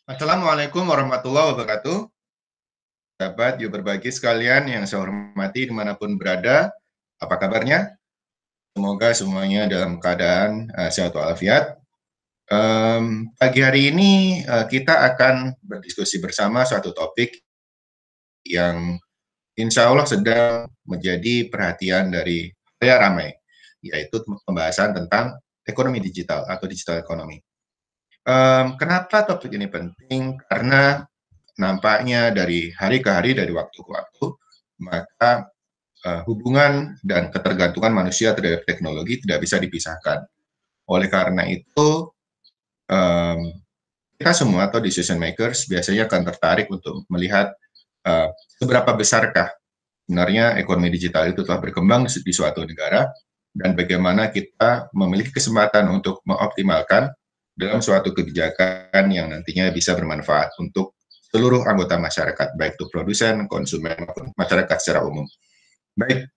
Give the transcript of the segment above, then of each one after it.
Assalamualaikum warahmatullahi wabarakatuh. Sahabat yuk berbagi sekalian yang saya hormati dimanapun berada. Apa kabarnya? Semoga semuanya dalam keadaan sehat walafiat. Pagi hari ini kita akan berdiskusi bersama suatu topik yang insya Allah sedang menjadi perhatian dari saya ramai, yaitu pembahasan tentang ekonomi digital atau digital ekonomi. Kenapa topik ini penting? Karena nampaknya dari hari ke hari, dari waktu ke waktu, maka hubungan dan ketergantungan manusia terhadap teknologi tidak bisa dipisahkan. Oleh karena itu, um, kita semua atau decision makers biasanya akan tertarik untuk melihat seberapa besarkah sebenarnya ekonomi digital itu telah berkembang di suatu negara dan bagaimana kita memiliki kesempatan untuk mengoptimalkan dalam suatu kebijakan yang nantinya bisa bermanfaat untuk seluruh anggota masyarakat, baik itu produsen, konsumen, maupun masyarakat secara umum. Baik,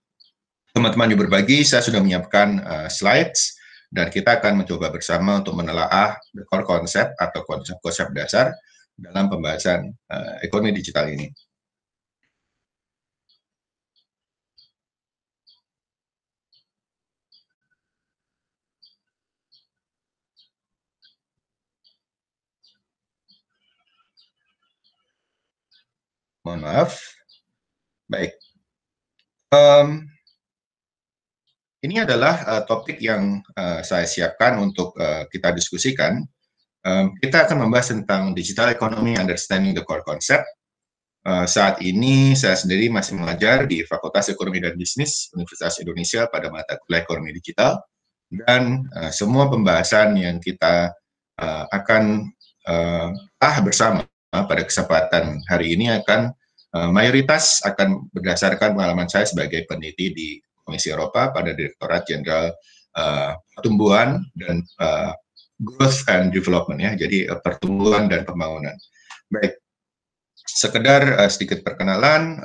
teman-teman yang berbagi, saya sudah menyiapkan slides, dan kita akan mencoba bersama untuk menelaah core konsep atau konsep-konsep dasar dalam pembahasan ekonomi digital ini. Mohon maaf. Baik. Ini adalah topik yang saya siapkan untuk kita diskusikan. Kita akan membahas tentang digital economy, understanding the core concept. Saat ini saya sendiri masih mengajar di Fakultas Ekonomi dan Bisnis Universitas Indonesia pada mata kuliah ekonomi digital, dan semua pembahasan yang kita akan bersama pada kesempatan hari ini akan mayoritas akan berdasarkan pengalaman saya sebagai peneliti di Komisi Eropa pada Direktorat Jenderal Pertumbuhan dan Growth and Development, ya, jadi pertumbuhan dan pembangunan. Baik, sekedar sedikit perkenalan,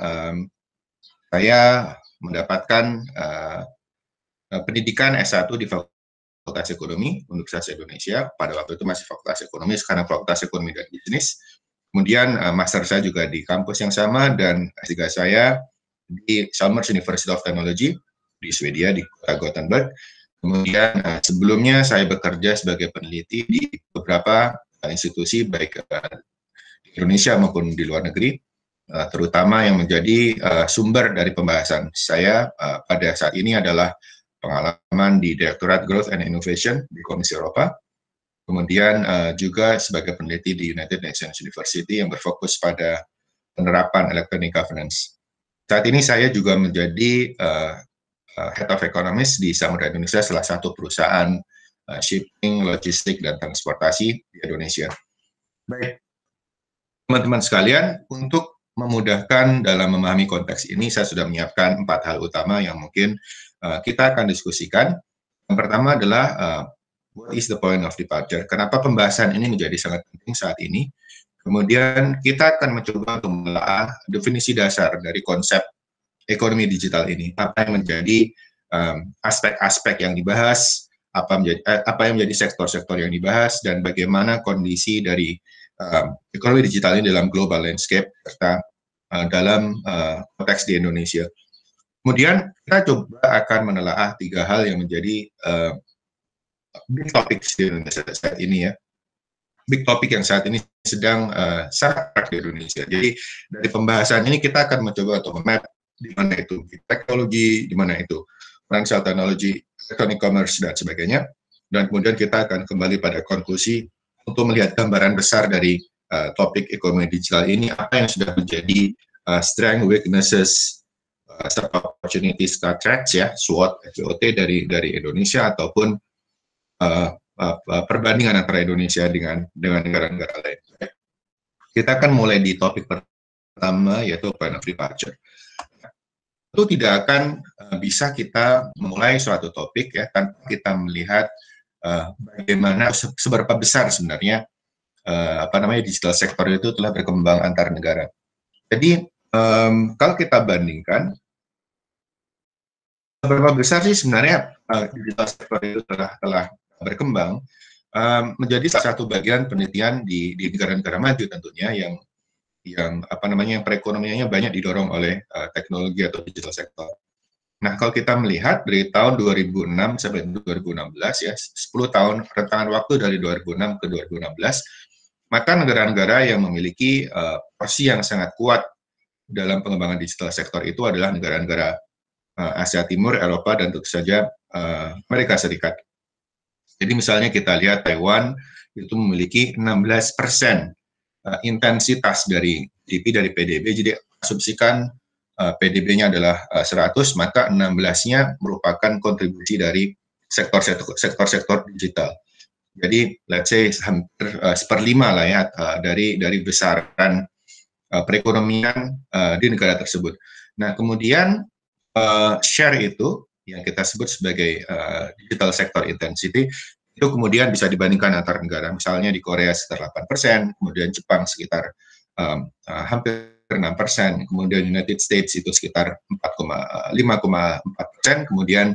saya mendapatkan pendidikan S1 di Fakultas Ekonomi Universitas Indonesia, pada waktu itu masih Fakultas Ekonomi, sekarang Fakultas Ekonomi dan Bisnis. Kemudian master saya juga di kampus yang sama, dan S3 saya di Chalmers University of Technology di Swedia, di kota Gothenburg. Kemudian sebelumnya saya bekerja sebagai peneliti di beberapa institusi baik di Indonesia maupun di luar negeri, terutama yang menjadi sumber dari pembahasan saya pada saat ini adalah pengalaman di Direktorat Growth and Innovation di Komisi Eropa, kemudian juga sebagai peneliti di United Nations University yang berfokus pada penerapan electronic governance. Saat ini saya juga menjadi Head of Economist di Samudra Indonesia, salah satu perusahaan shipping, logistik, dan transportasi di Indonesia. Baik, teman-teman sekalian, untuk memudahkan dalam memahami konteks ini, saya sudah menyiapkan 4 hal utama yang mungkin kita akan diskusikan. Yang pertama adalah what is the point of departure? Kenapa pembahasan ini menjadi sangat penting saat ini? Kemudian kita akan mencoba untuk menelaah definisi dasar dari konsep ekonomi digital ini. Apa yang menjadi aspek-aspek yang dibahas, apa yang menjadi sektor-sektor yang dibahas, dan bagaimana kondisi dari ekonomi digital ini dalam global landscape serta dalam konteks di Indonesia. Kemudian kita coba akan menelaah 3 hal yang menjadi big topic di Indonesia saat ini, ya. Big topic yang saat ini sedang sangat di Indonesia. Jadi dari pembahasan ini kita akan mencoba untuk map di mana itu teknologi, di mana itu financial technology, electronic commerce, dan sebagainya. Dan kemudian kita akan kembali pada konklusi untuk melihat gambaran besar dari topik ekonomi digital ini, apa yang sudah menjadi strength, weaknesses, opportunities, threats, ya, SWOT, dari Indonesia, ataupun perbandingan antara Indonesia dengan negara-negara lain. Kita akan mulai di topik pertama, yaitu point of departure. Itu tidak akan bisa kita memulai suatu topik, ya, tanpa kita melihat bagaimana seberapa besar sebenarnya digital sektor itu telah berkembang antar negara. Jadi kalau kita bandingkan seberapa besar sih sebenarnya digital sektor itu telah berkembang, menjadi salah satu bagian penelitian di negara-negara maju tentunya yang apa namanya yang perekonomiannya banyak didorong oleh teknologi atau digital sector. Nah, kalau kita melihat dari tahun 2006 sampai 2016 ya, 10 tahun rentangan waktu dari 2006 ke 2016, maka negara-negara yang memiliki porsi yang sangat kuat dalam pengembangan digital sektor itu adalah negara-negara Asia Timur, Eropa, dan tentu saja Amerika Serikat. Jadi misalnya kita lihat Taiwan itu memiliki 16% intensitas dari GDP dari PDB, jadi asumsikan PDB-nya adalah 100, maka 16-nya merupakan kontribusi dari sektor-sektor digital. Jadi let's say hampir seperlima lah ya dari besaran perekonomian di negara tersebut. Nah, kemudian share itu yang kita sebut sebagai digital sector intensity itu kemudian bisa dibandingkan antar negara. Misalnya di Korea sekitar 8%, kemudian Jepang sekitar hampir 6%, kemudian United States itu sekitar 5,4%, kemudian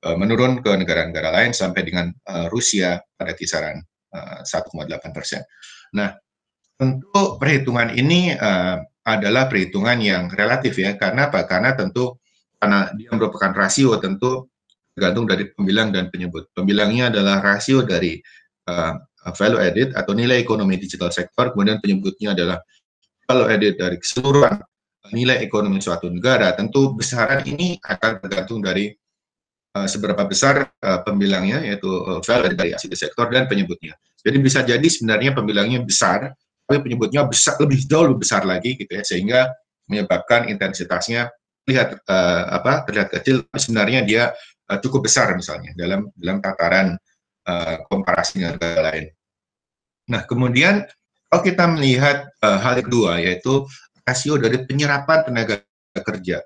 menurun ke negara-negara lain sampai dengan Rusia pada kisaran 1,8%. Nah, tentu perhitungan ini adalah perhitungan yang relatif ya, karena apa? Karena tentu karena dia merupakan rasio tentu tergantung dari pembilang dan penyebut. Pembilangnya adalah rasio dari value added atau nilai ekonomi digital sektor, kemudian penyebutnya adalah value added dari keseluruhan nilai ekonomi suatu negara. Tentu besaran ini akan tergantung dari seberapa besar pembilangnya, yaitu value added dari asli sektor dan penyebutnya. Jadi bisa jadi sebenarnya pembilangnya besar, tapi penyebutnya besar, lebih jauh lebih besar lagi gitu ya, sehingga menyebabkan intensitasnya terlihat kecil, tapi sebenarnya dia cukup besar misalnya dalam tataran komparasi dengan negara lain. Nah, kemudian kalau kita melihat hal kedua, yaitu rasio dari penyerapan tenaga kerja.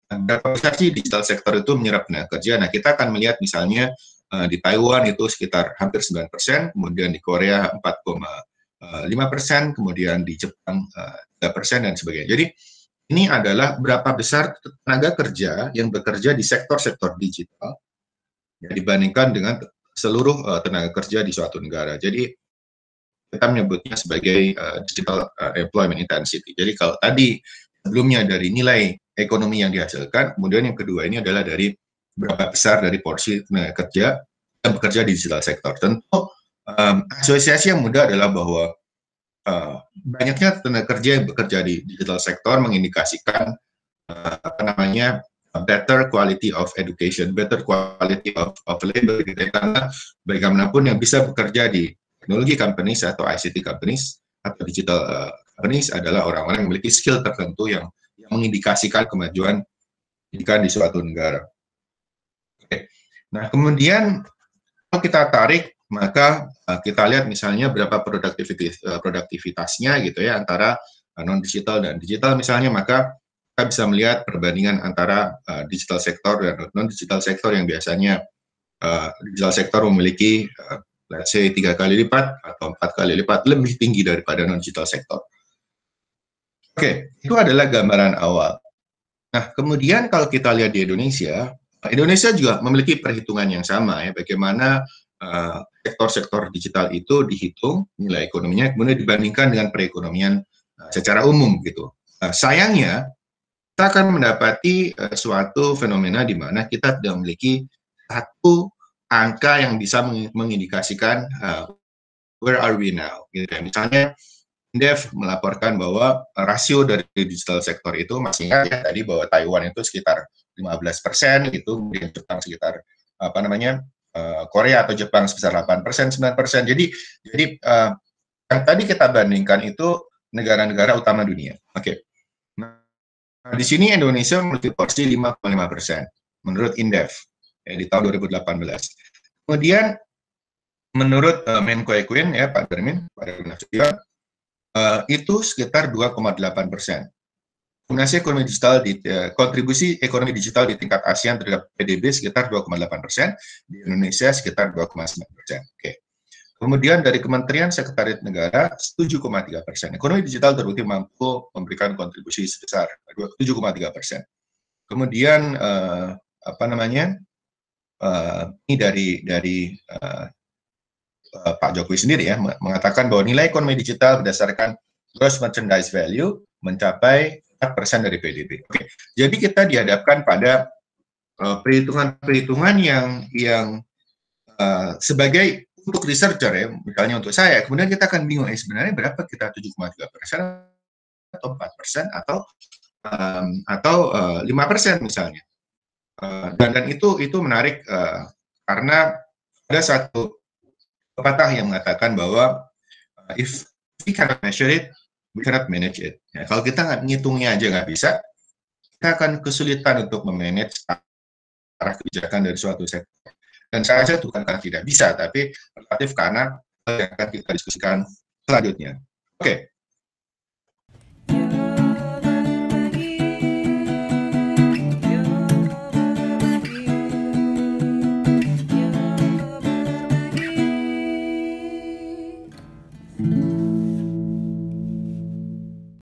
Berapa besar sih digital sektor itu menyerap tenaga kerja? Nah, kita akan melihat misalnya di Taiwan itu sekitar hampir 9%, kemudian di Korea 4,5%, kemudian di Jepang 3% dan sebagainya. Jadi ini adalah berapa besar tenaga kerja yang bekerja di sektor-sektor digital ya, dibandingkan dengan seluruh tenaga kerja di suatu negara. Jadi kita menyebutnya sebagai digital employment intensity. Jadi kalau tadi sebelumnya dari nilai ekonomi yang dihasilkan, kemudian yang kedua ini adalah dari berapa besar dari porsi tenaga kerja yang bekerja di digital sektor. Tentu asosiasi yang mudah adalah bahwa banyaknya tenaga kerja yang bekerja di digital sektor mengindikasikan better quality of education, better quality of labor, gitu ya. Karena bagaimanapun yang bisa bekerja di teknologi companies atau ICT companies atau digital companies adalah orang-orang yang memiliki skill tertentu yang mengindikasikan kemajuan pendidikan di suatu negara. Oke. Nah, kemudian kalau kita tarik, maka kita lihat misalnya berapa produktivitasnya gitu ya antara non-digital dan digital misalnya, maka kita bisa melihat perbandingan antara digital sektor dan non-digital sektor yang biasanya digital sektor memiliki let's say 3 kali lipat atau 4 kali lipat lebih tinggi daripada non-digital sektor. Oke, itu adalah gambaran awal. Nah, kemudian kalau kita lihat di Indonesia, Indonesia juga memiliki perhitungan yang sama ya, bagaimana sektor-sektor digital itu dihitung nilai ekonominya, kemudian dibandingkan dengan perekonomian secara umum gitu. Sayangnya, kita akan mendapati suatu fenomena di mana kita tidak memiliki satu angka yang bisa mengindikasikan where are we now. Gitu. Misalnya, Indef melaporkan bahwa rasio dari digital sektor itu masih ingat ya tadi bahwa Taiwan itu sekitar 15%, itu kemudian Jepang sekitar Korea atau Jepang sebesar 8%, 9%. Jadi yang tadi kita bandingkan itu negara-negara utama dunia. Oke. Nah, di sini Indonesia memiliki porsi 5,5% menurut Indef ya, di tahun 2018. Kemudian menurut Menko Equin ya Pak Darmin, itu sekitar 2,8%. Kontribusi ekonomi digital di tingkat ASEAN terhadap PDB sekitar 2,8%, di Indonesia sekitar 2,9%. Oke. Kemudian dari Kementerian Sekretariat Negara 7,3%. Ekonomi digital terbukti mampu memberikan kontribusi sebesar 7,3%. Kemudian ini dari Pak Jokowi sendiri ya mengatakan bahwa nilai ekonomi digital berdasarkan gross merchandise value mencapai 4% dari PDB. Oke, jadi kita dihadapkan pada perhitungan-perhitungan yang sebagai untuk researcher ya, misalnya untuk saya, kemudian kita akan bingung, sebenarnya berapa kita 7,3% atau 4% atau 5% misalnya. Dan itu menarik karena ada satu pepatah yang mengatakan bahwa if we cannot measure it, we cannot manage it. Ya, kalau kita nggak ngitungnya aja nggak bisa, kita akan kesulitan untuk memanage arah kebijakan dari suatu sektor. Dan saya rasa bukan karena tidak bisa, tapi relatif karena yang akan kita diskusikan selanjutnya. Oke.